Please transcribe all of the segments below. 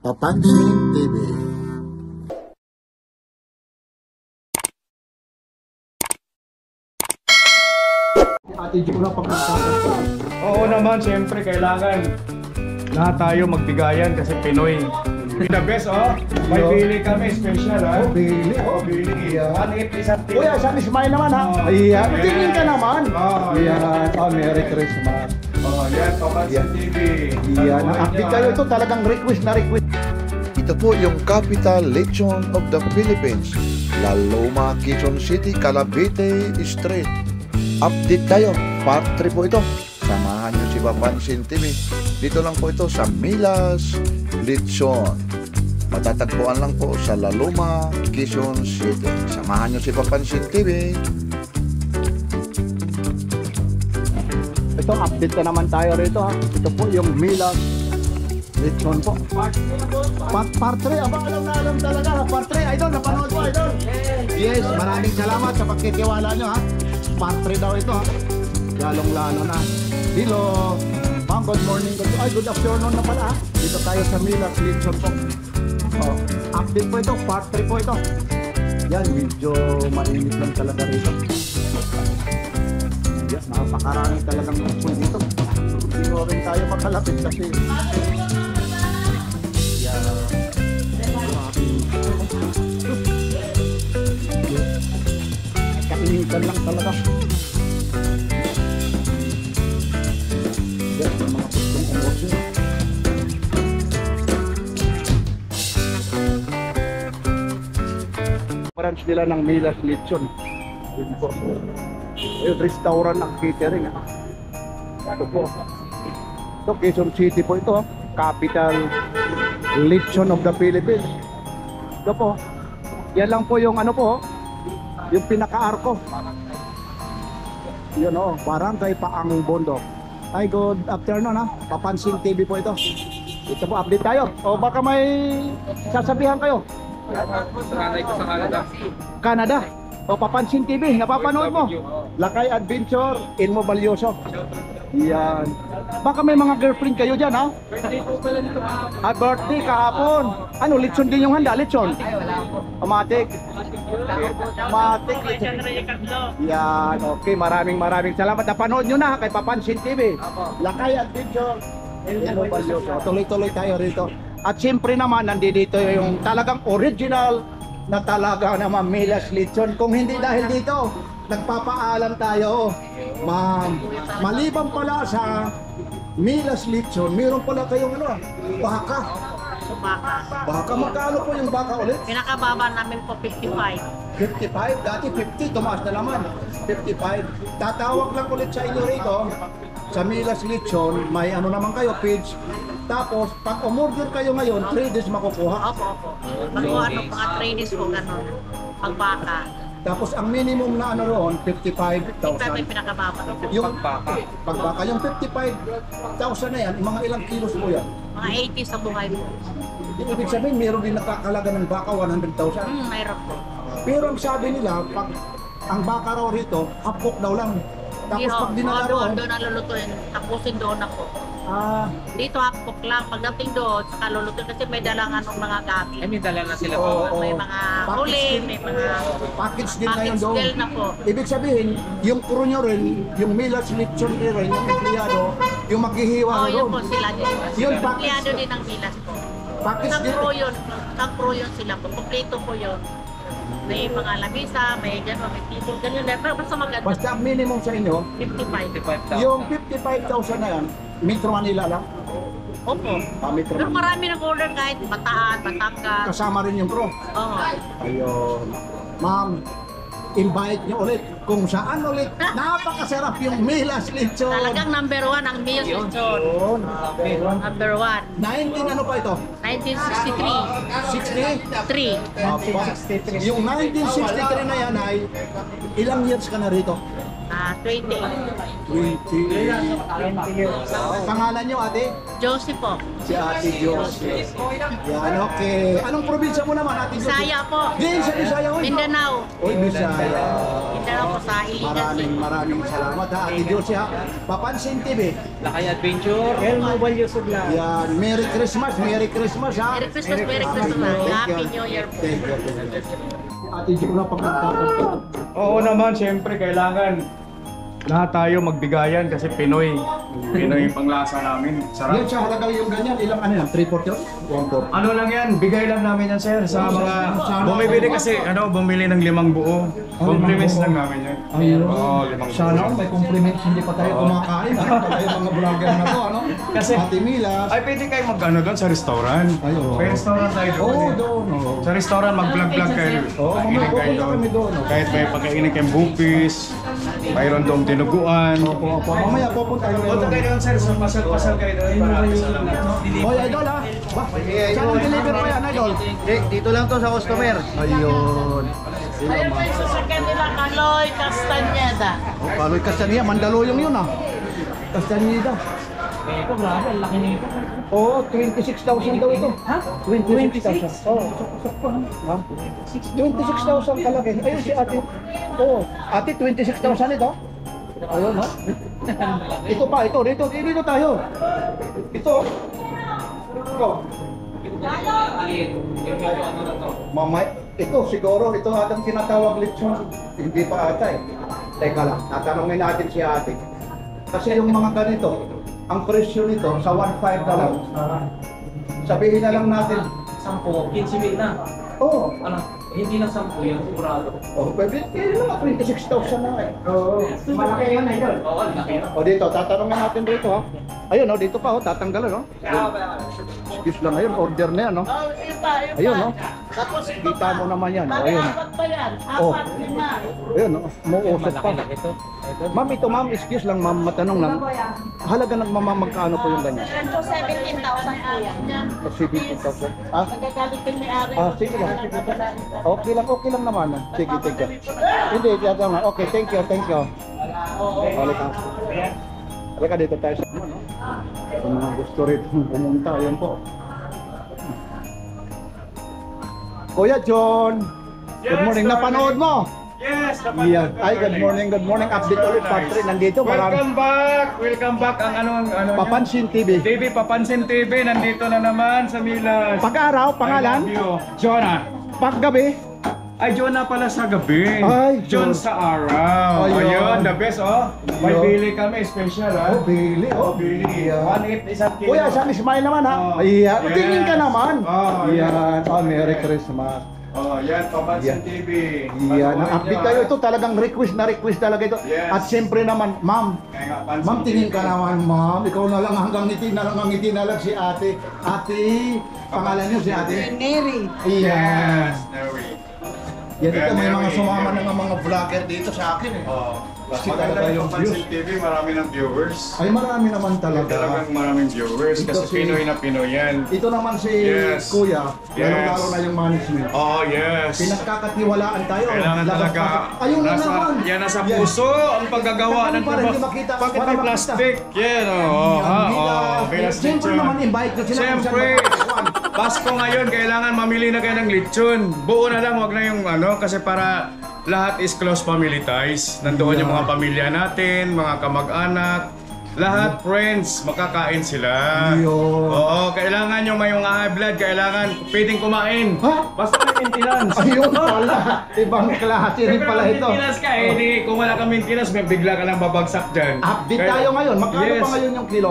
Papansin TV. Oo naman, siyempre kailangan lahat tayo magbigayan kasi Pinoy. The best, oh. May bili kami, special, ha? Bili. Bili. 180 isang tip. Kuya, isang smile naman, ha? Ayan, tingin ka naman. Ayan, Merry Christmas. Yan, Papansin TV. Ayan, update kayo ito, talagang request na request. Ito po yung Capital Lechon of the Philippines, La Loma, Quezon City, Cavite Street. Update tayo, part 3 po ito. Samahan nyo si Papansin TV. Dito lang po ito sa Milas Lechon. Matatagpuan lang po sa La Loma, Quezon City. Samahan nyo si Papansin TV. Ito, update na naman tayo rito, ha? Ito po yung Milas Lechon po. Part 3, aba, alam na alam talaga. Part 3, idol, napanood ko, idol. Yes, maraming salamat sa pagkitiwala nyo, ha? Part 3 daw ito, ha? Lalong-lalo na. Hello. Ma'am, good morning. Good afternoon na pala, ha? Dito tayo sa Milas Lechon po. Oh, update po ito, part 3 po ito. Yan, medyo mainit lang talaga rito. Yan, napakarami talagang lechon dito. Hindi mo rin tayo makalapit kasi kainitan lang talaga. Yan, yung mga pustong umorder. Branch nila ng Milas Lechon. Yun po. Yung restaurant ng catering. Ito po. Ito, Quezon City po ito. Capital Lechon of the Philippines. Ito po. Yan lang po yung ano po. Yung pinaka-arko. Yun o. Barangay Paang Bondok. Hi, good afternoon, ha. Papansin TV po ito. Ito po, update tayo. O baka may sasabihan kayo. Sanay ko sa Canada. Canada. O Papansin TV, napapanood mo. Lakay Adventure, Inmo Valioso. Yan. Baka may mga girlfriend kayo dyan, ha? Birthday kahapon. Ano, lechon din yung handa, lechon? Matik. Matik, lechon. Yan, okay. Maraming salamat. Napanood nyo na kay Papansin TV. Lakay Adventure, Inmo Valioso. Tuloy-tuloy tayo rito. At siyempre naman, nandito yung talagang original na talaga naman Milas Lechon. Kung hindi dahil dito, nagpapaalam tayo. Ma'am, maliban pala sa Milas Lechon, meron pala kayong ano, baka. Baka, magkano po yung baka ulit? Pinakababa namin po 55. 55? Dati 50, tumaas na naman. 55. Tatawag lang ulit sa inyo rito. Sa Milas Lechon, may ano naman kayo, page. Tapos, pag umorder kayo ngayon, 3 days makukuha. Opo. Bago ano, mga 3 days po gano'n. Pagbaka. Tapos, ang minimum na ano roon, 55,000. Ito may pinakababa. Yung pagbaka, yung 55,000 na yan, mga ilang kilos po yan? Mga 80 sa buhay po. Ibig sabihin, meron din nakakalaga ng baka 100,000. Mayroon po. Pero ang sabi nila, pag ang baka raw rito, hapok daw lang. Tapos pag dinala roon, doon ang lulutuin. Tapusin doon ako. Dito hapok lang. Pagdating doon, saka lulutuin kasi may dalang anong mga gamit. May dala na sila Oo, po. May mga huli, may mga package din na yun package doon. deal na po. Ibig sabihin, yung crew nyo rin, yung Milas Lechon rin, yung empleyado, yung maghihiwa Oo, yun doon. po sila din. Yun, Empleyado din ng Milas po. Package Isang din. pro yun. Isang pro yun sila po. Kompleto po yun. May mga lamisa, may gano'n, may table, gano'n. Pero basta maganda. Basta ang minimum sa inyo, 55. yung 55,000 na yan, Metro Manila lang. Opo. Metro Pero Manila. marami nag-order kahit Bataan, Batangas. Kasama rin yung pro. Oo. Ayun. Ma'am, invite nyo ulit kung saan ulit. Napakasarap yung Milas Lechon. Talagang number 1 ang Milas Lechon. Yun. Number 1. 19 ano pa ito? 1963. 60? 3. Apa. Yung 1963 na yan ay ilang years ka na rito? 20. 20 years. Pangalan nyo ate? Josie po. Si Ate Josie. Yan, okay. Anong probinsya mo naman, Ate Josie? Bisaya po. Di, sa Bisaya, uy. Mindanao. Uy, Bisaya. Mindanao po sa Iligan. Maraming salamat ha, Ate Josie ha. Papansin TV. Lakay Adventure, El Mobile Yusuf lang. Yan, Merry Christmas ha. Merry Christmas, Merry Christmas. Happy New Year po. Thank you. Ate Josie na pagkakataon. Oo naman, siyempre kailangan lahat tayo magbigayan kasi Pinoy. Pinoy yung panglasa namin. Yan Sarap. siya, halaga yung ganyan. Ilang ano yan? 3-4 yun? 1-4. Ano lang yan, bigay lang namin yan sir sa mga bumibili kasi bumili ng 5 buo. Compliments lang namin yan. Ayun. Oo, 5 buo. Sana may compliments, hindi pa tayo kumakain. Ano pa tayo mga vlogger na to, ano? Kasi- Ate Milas. Ay, pwede kayo mag-ano doon sa restaurant. Ay, oo. May restaurant tayo doon. Oo, eh. doon. Oo. Sa restaurant, mag-vlog-vlog kayo. Oo, Kainin mamaya kayo pupunta kami doon. Kahit may pagkainin kayong bupis, mayroon doon tinuguan. Opo, opo. Mamaya pupunta tayo Punta kayo doon sir, so pasal-pasal kayo doon para salamat. Hoy, idol ha? Ba, saan ang deliver pa yan, idol? Dito lang to sa customer. Ayun. Ayun po yung sasakyan nila, Kaloy Castañeda. Kaloy Castaneda, Mandaluyong yun ah. Castaneda. Ito, grabe, ang laki nito. Oo, 26,000 daw ito. Ha? 26,000. Oo, sakto ha? 26,000 kalaki. Ayun si ate. Oo, ate 26,000 ito. Ayun ha? Ito pa, ito. Dito tayo. Ito. Ito. Mamay, ito siguro, ito atang tinatawag lechon. Hindi pa ata eh. Teka lang, tatanungin natin si ate. Kasi yung mga ganito, ang presyo nito sa 1.5 na lang. Sabihin na lang natin, 10, 15 mil na. oh, Ano? Hindi na 10 yan, sigurado. oh, pwede, yun lang, 26,000 na eh. Oo, malaki yan eh, yun. Oo, ang laki. O dito, tatanungin natin dito ha. Ayun o, dito pa o, tatanggalan o. Excuse lang, ayun, order na yan o. Oh, iba. Ayun o. Tapos ito Kita mo naman yan, o, Bali, ayun o. apat pa yan. Oh. 4, 5. Ayun o, muusap pa. Ito. Ma'am, ito ma'am, excuse lang ma'am, matanong lang. Halaga ng magkano po yung ganyan? Ito 17,000 po yan. O, 17,000. Ah, Nagagalit yung may-ari. sige lang. Okay lang naman. Sige. Hindi, tatanong. Okay, thank you. Halika. Halika dito tayo sa ano. Kung mga gusto rito pumunta, ayun po. Kuya John, good morning. Napanood mo? Yes, Yan. Ay, good morning. Update ulit, part 3. Nandito, Welcome back ang ano Papansin TV. TV, Papansin TV, nandito na naman sa Milas. Pag-araw, pangalan? I love you. Jonah. Paggabi? Ay, Jonah pala sa gabi. Ay, John sa araw. Ayun. Ayun, the best oh. May Ayun. pili kami, special ha. Bili. Bili. Yan. 1.8 isang kilo. Kuya, isang smile naman ha. Oh. Ayan. Yes. Tingin ka naman. Oh, Yan. Oh, Merry Christmas. Oh, yan, Papansin Yan. TV. Yan. Ang Panoorin update nyo, tayo. ha? Ito talagang request talaga ito. Yes. At siyempre naman, ma'am. Kaya nga, Pansin Ma'am, tingin TV. ka naman, ma'am. Ikaw na lang hanggang ngiti na lang si ate. Ate, pangalan niyo si ate? Mary. Yes. There we. Yan ito, may Mary. mga sumama ng mga vlogger dito sa akin eh. Oh. Kasi Maganda talaga yung yung Papansin views. TV, marami ng viewers. Ay, marami naman talaga. Talagang maraming viewers Ito kasi si- Pinoy na Pinoy yan. Ito naman si Yes. Kuya. Yes. Lalo-lalo na yung management. Oh, yes. Pinagkakatiwalaan tayo. Kailangan Labas talaga, pa- Ayun na naman. yan nasa Yan. puso ang paggagawa Ganun ng para hindi makita, Bakit para may makita. plastic? Yan, oh. Bilas. Siyempre naman, invite ko sila. kung Siyempre, saan magpapasukan. Pasko ngayon, kailangan mamili na kayo ng lechon. Buo na lang, wag na yung ano, kasi para lahat is close family ties. Nandoon yung mga pamilya natin, mga kamag-anak, lahat friends, makakain sila. Yun. Oo, kailangan yung may mga high blood, kailangan pwedeng kumain. Ha? Basta may maintenance. Ayun pala. Ibang klase rin pala ito. Maintenance ka eh, di, kung wala kang maintenance, may bigla ka lang babagsak dyan. Update Kaya- tayo ngayon. Magkano Yes. pa ngayon yung kilo?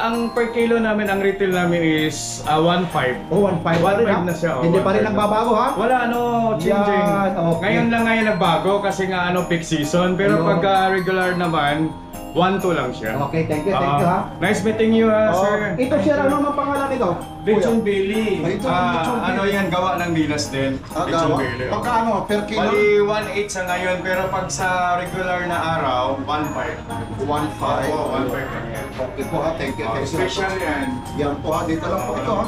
Ang per kilo namin, ang retail namin is 1.5. Oh, 1.5 pa rin ha? 1.5 na siya, oh, Hindi pa rin 1.5 nagbabago ha? Wala ano, changing. Yan, okay. Ngayon lang ngayon nagbago kasi nga ano peak season. Pero Ayun. pagka regular naman, 1-2 lang siya. Okay, thank you ha. Nice meeting you Oh, sir. ito sir, ano ang pangalan nito? Lechon Belly. Ito, lechon Ano belly. yan, gawa ng Milas din. Lechon Belly. oh. Pagkano? Per kilo? Bali 1.8 sa ngayon, pero pag sa regular na araw, 1.5. 1.5. Oo, 1.5 lang yan. Okay po ha, thank you. Special yan. Yan po ha, dito lang po ito ha.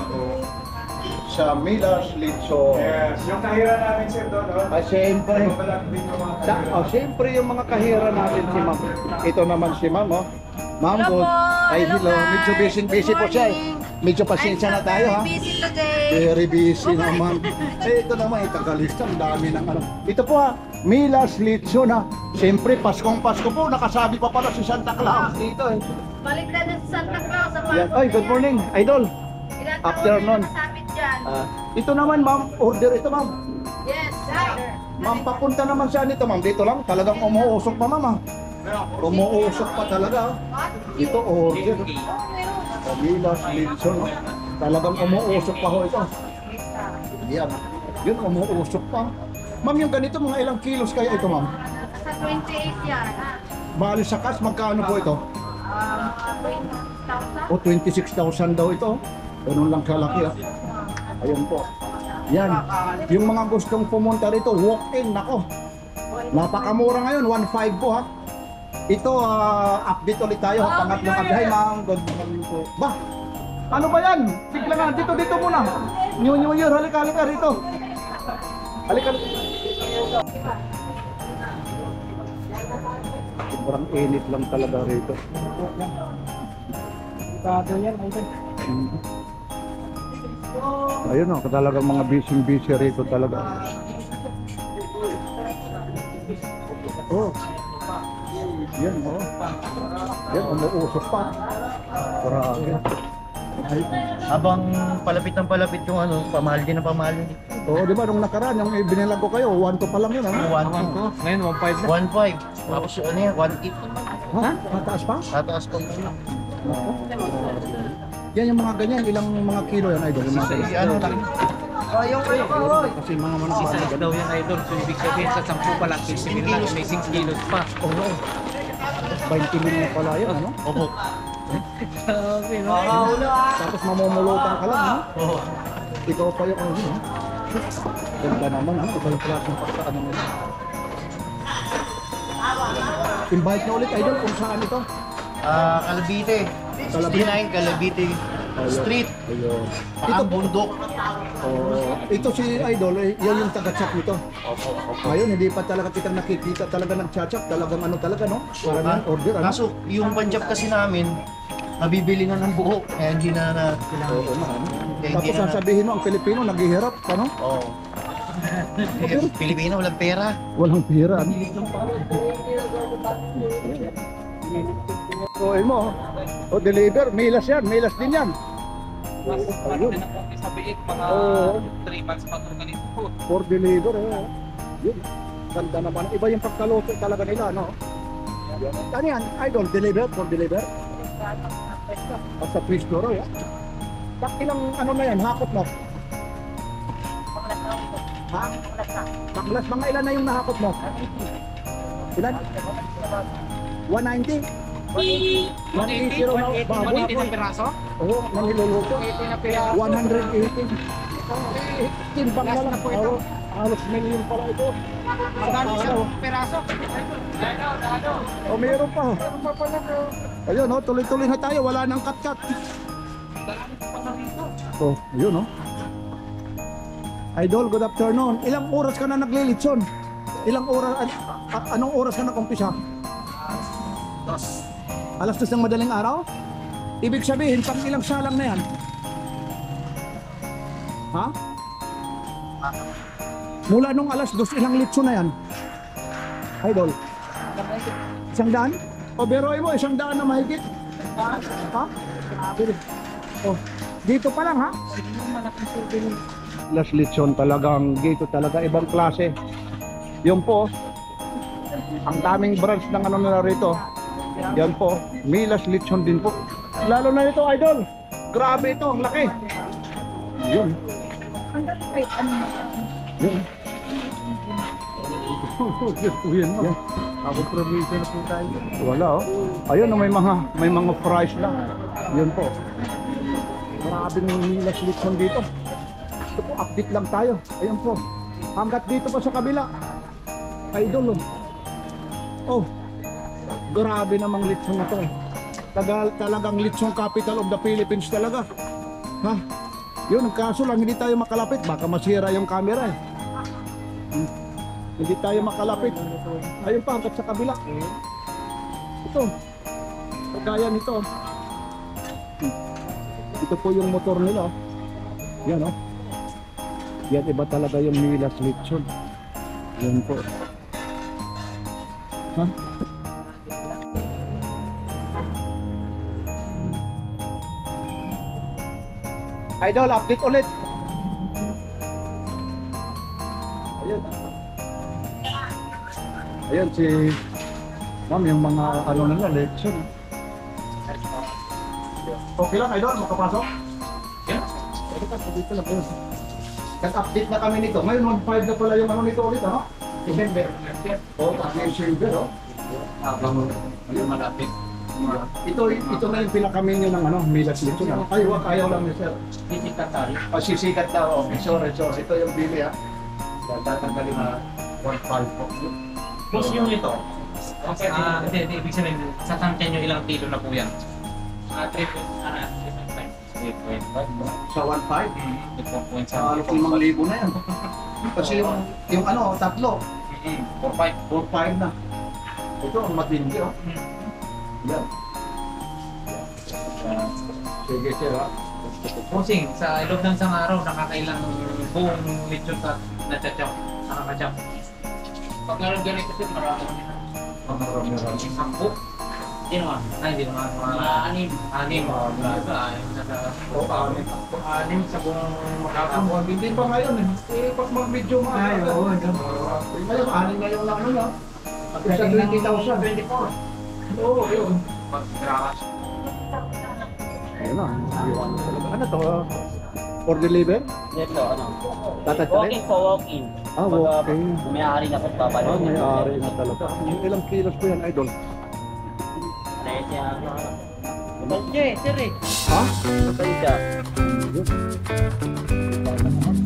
Sa Milas Lechon. Yes, yung kahira namin sir doon, no? Ah, siyempre. Siyempre. Siyempre yung mga kahira natin si ma'am. Ito naman si ma'am oh. Ma'am, Hello good. po. Ay, hello. Medyo busy po siya eh. Medyo pasensya na tayo ha. Busy today. Very busy naman. Eh, ito naman, Tagalista, ang dami ng ano. Ito po ha, Milas Lechon ha. Siyempre, Paskong Pasko po, nakasabi pa pala si Santa Claus dito eh. Balik na din sa Santa Claus sa Yan. Ay, good morning, idol. Ilan afternoon. Nasabit dyan. Ito naman ma'am, order ito ma'am. Yes, sir. Ma'am, papunta naman siya nito ma'am. Dito lang, talagang umuusok pa ma'am ha. Umuusok pa talaga ha. Ito order. Milas Lechon ha. Talagang umuusok pa ho ito. Yan. Yun, umuusok pa. Ma'am, yung ganito, mga ilang kilos kaya ito ma'am? Sa 28 yan. Bali sa cash, magkano po ito? 20,000. O 26,000 daw ito. Ganun lang kalaki ha. Ayun po. Yan. Yung mga gustong pumunta rito, walk-in, nako. Napakamura ngayon, 1.5 po ha. Ito, update ulit tayo ha. Pangatlong agahay, ma'am. Good morning po. Ba? Ano ba yan? Bigla nga, dito muna. New Year, halika rito. Halika. Sobrang init lang talaga rito. Ayun o, talagang mga busy rito talaga. Oh. Yan oh. Yan, umuusok pa. Grabe. Habang palapit ng palapit yung ano, pamahal din na pamahal yun. Oo, di ba nung nakaraan, yung binilag ko kayo, 1-2 pa lang yun, ano? 1.2. Ngayon 1.5 na. 1.5. Tapos ano yan, 1.8. Ha? Mataas pa? Tataas pa. Yan yung mga ganyan, ilang mga kilo yan, idol? Yung mga Ano kasi mga manok. Isa daw yan idol, so ibig sabihin sa 10 pa lang, 15 mil lang, may 6 kilos pa. Oo. 20 mil na pala yun, ano? Opo. Grabe, no? Tapos mamumulutan ka lang, no? Oo. Ikaw pa yung ano, no? Ganda naman, ano? Iba yung klaseng paksaan naman. Invite na ulit, idol, kung saan ito? Calabite. 69 Calabite Street. Ayun. Paang bundok. Oh, ito si Idol, eh, yan yung taga-chat nito. Opo. Ngayon, hindi pa talaga kita nakikita talaga nag-chat, talagang ano talaga, no? Parang order, ano? Kaso, yung panjab kasi namin, nabibili na ng buo. Kaya hindi na Oo, na, ano? Hindi Tapos na- sasabihin mo, ang Pilipino, naghihirap, ano? Oo. Pilipino, walang pera. Walang pira, ano? So, mo, oh, deliver, milas yan, milas din yan. Ayun. Sa biik, mga Oo. 3 months pa ito ganito po. For deliver, eh. Yun, ganda naman. Iba yung pagkaluto talaga nila, no? Ano yan, Idol, deliver, for deliver? At sa Cristo Roy, ah. Tak ilang ano na yan, hakot mo? Ha? Baklas, mga ilan na yung nahakot mo? Ilan? 190? 180 raw na baboy. 180 na piraso? Oo, nang niluluto. 180 na piraso. 180. Timbang na lang. Oo, halos million pala ito. Magkano isang piraso? O, meron pa. Ayun, oh, tuloy-tuloy na tayo. Wala nang cut-cut. Oh, ayun, oh. Idol, good afternoon. Ilang oras ka na naglilitson? Ilang oras, anong oras ka nag-umpisa? Alas 2 ng madaling araw? Ibig sabihin, pang ilang salang na yan? Ha? Mula nung alas 2, ilang litson na yan? Idol? 100? O, beroy mo, 100 na mahigit? Ha? Oh, dito pa lang, ha? Las Lechon talagang dito talaga ibang klase. Yun po, ang daming branch ng ano nila rito. Yan po, Milas Lechon din po. Lalo na ito, Idol. Grabe ito, ang laki. Yun. Yun. Yan mo. Ako probinsya na po tayo. Wala oh. Ayun, may mga fries lang. Yun po. Grabe ng Milas Lechon dito. Ito po, update lang tayo. Ayun po. Hanggat dito pa sa kabila. Idol. Oh. Grabe namang lechon na to. Talagang lechon capital of the Philippines talaga. Ha? Yun, ang kaso lang hindi tayo makalapit. Baka masira yung camera eh. Hindi tayo makalapit. Ayun pa, hanggat sa kabila. Ito. Kagaya nito. Ito po yung motor nila. Yan oh. Yan iba talaga yung Milas Lechon. Yan po. Ha? Idol, update ulit. Ayun. Ayun si Ma'am, yung mga ano nila, lechon. Okay lang, Idol, makapasok? Yeah. Pwede ka, dito lang. Ayun. Nag-update na kami nito. Ngayon, 1.5 na pala yung ano nito ulit, ano? December. Oo, kasi yung silver, oh. Habang malapit. Ito na yung pinaka-menu ng ano, Milas Lechon. Ay, wag, ayaw lang ni Sir. Titikat tayo. Sisikat na, oh. Sorry. Ito yung bili, ha. Tatanggalin na 1.5 po. Plus yung ito. Hindi, ibig sabihin, sa tangke nyo ilang kilo na po yan? 3.5. Sa 1.5? 5,000 na yan. Kasi yung ano, tatlo. 4.5 na. Ito, ang matindi, oh. Yan. Sige, sir, ha. Pusing, sa loob ng isang araw, nakakailang buong lechon sa nachachap. Nakakachap. Pag naroon ganito sir, marami. Marami. 10. Hindi naman. Ay, hindi naman. Mga 6. 6. Anim sa buong makakamuha. Hindi pa ngayon eh. Pag mag-video mga. Ay, oo. Ngayon, anim ngayon lang nun, ha. At isa 20,000. 24. Oo, yun. Pag-grakas. Ayun na. Ano to? For deliver? Ito, ano? Tatatarin? Walking po, walking. Walking. May-ari na po babalik. May-ari na talaga. Yung ilang kilos po yan, Idol? Bagye, sir eh. Ha? Patay siya.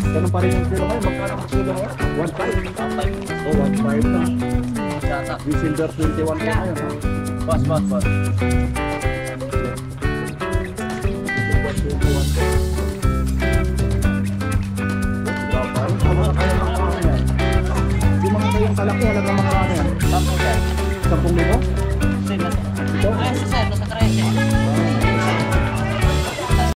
Ganun pa rin yung kilo ngayon. Magkano ang kilo ngayon? 1.5? Patay. Oh, 1.5 na. Yata. December 21 na ngayon, ha? Boss. Yung mga kayong kalaki, halagang mga ano yan? 10 sir. 10,000? Sir,